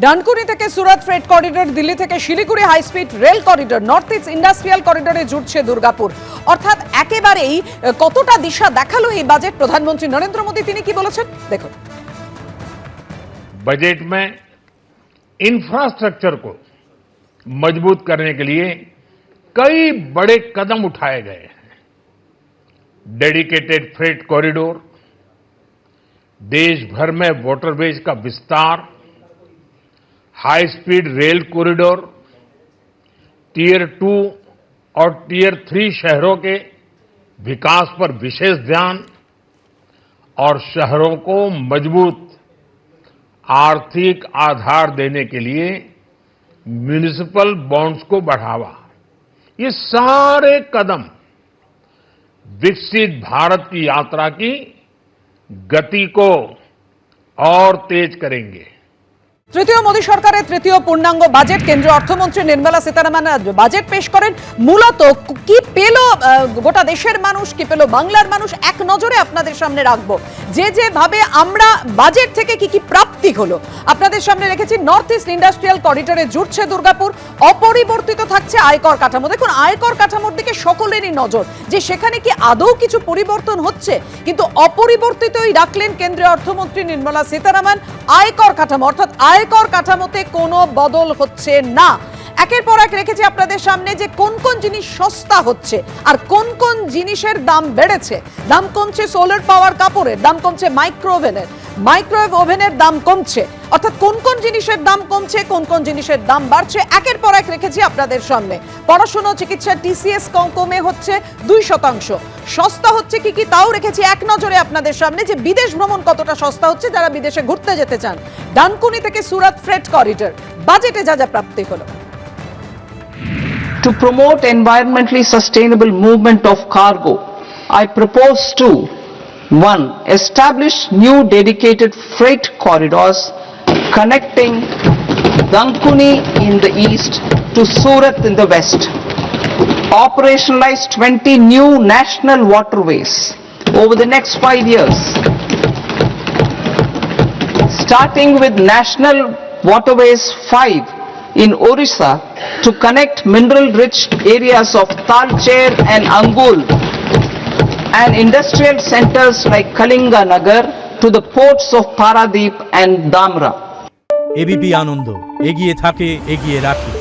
ডানকুনি থেকে সুরাত freight corridor, Delhi থেকে Siliguri high speed rail corridor, north east industrial করিডোরে জুড়ছে দুর্গাপুর। অর্থাৎ একেবারেই কতটা দিশা দেখালো এই বাজেট। প্রধানমন্ত্রী নরেন্দ্র মোদী তিনি কি বলেছেন দেখুন। बजट में इंफ्रास्ट्रक्चर को मजबूत करने के लिए कई बड़े कदम उठाए गए हैं। डेडिकेटेड फ्रेट कॉरिडोर, देश भर में वाटरवेज का विस्तार, high speed rail corridor, tier 2 और टियर 3 शहरों के विकास पर विशेष ध्यान और शहरों को मजबूत आर्थिक आधार देने के लिए म्युनिसिपल बॉन्ड्स को बढ़ावा, ये सारे कदम विकसित भारत की यात्रा की गति को और तेज करेंगे। তৃতীয় মোদী সরকারের তৃতীয় পূর্ণাঙ্গ বাজেট, কেন্দ্রীয় অর্থমন্ত্রী নির্মলা সীতারামন বাজেট পেশ করেন। মূলত কি পেল গোটা দেশের মানুষ, কি পেল বাংলার মানুষ, এক নজরে আপনাদের সামনে রাখবো। যেভাবে আমরা বাজেট থেকে কি কি প্রাপ্তি হলো আপনাদের সামনে রেখেছি। নর্থ ইস্ট ইন্ডাস্ট্রিয়াল করিডোরে জুড়ছে দুর্গাপুর, অপরিবর্তিত থাকছে আয়কর কাঠামো। দেখুন, আয়কর কাঠামোর দিকে সকলেরই নজর, যে সেখানে কি আদৌ কিছু পরিবর্তন হচ্ছে, কিন্তু অপরিবর্তিতই রাখলেন কেন্দ্রীয় অর্থমন্ত্রী নির্মলা সীতারামন। আয়কর কাঠামো অর্থাৎ আয়কর কাঠামোতে কোনো বদল হচ্ছে না। একের পর এক রেখেছি আপনাদের সামনে যে কোন কোন জিনিস সস্তা হচ্ছে আর কোন কোন জিনিসের দাম বেড়েছে। দাম কমছে সোলার পাওয়ার কাপড়ের, দাম কমছে মাইক্রোওয়েভ ওভেনের দাম কমছে। অর্থাৎ কোন কোন জিনিসের দাম কমছে, কোন কোন জিনিসের দাম বাড়ছে, একের পর এক রেখেছি আপনাদের সামনে। পড়াশোনা চিকিৎসা টিসিএস কমে হচ্ছে 2%। সস্তা হচ্ছে কি কি তাও রেখেছি এক নজরে আপনাদের সামনে, যে বিদেশ ভ্রমণ কতটা সস্তা হচ্ছে যারা বিদেশে ঘুরতে যেতে চান। ডানকুনি থেকে সুরাত ফ্রেট করিডোর বাজেটে যা যা প্রাপ্তি হলো। To promote environmentally sustainable movement of cargo, I propose to 1. Establish new dedicated freight corridors connecting Dankuni in the east to Surat in the west. Operationalize 20 new national waterways over the next 5 years, starting with National Waterways 5 in Orissa to connect mineral-rich areas of Talcher and Angul and industrial centers like Kalinga Nagar to the ports of Paradip and Dhamra. ABP Ananda, এগিয়ে থাকে, এগিয়ে রাখে।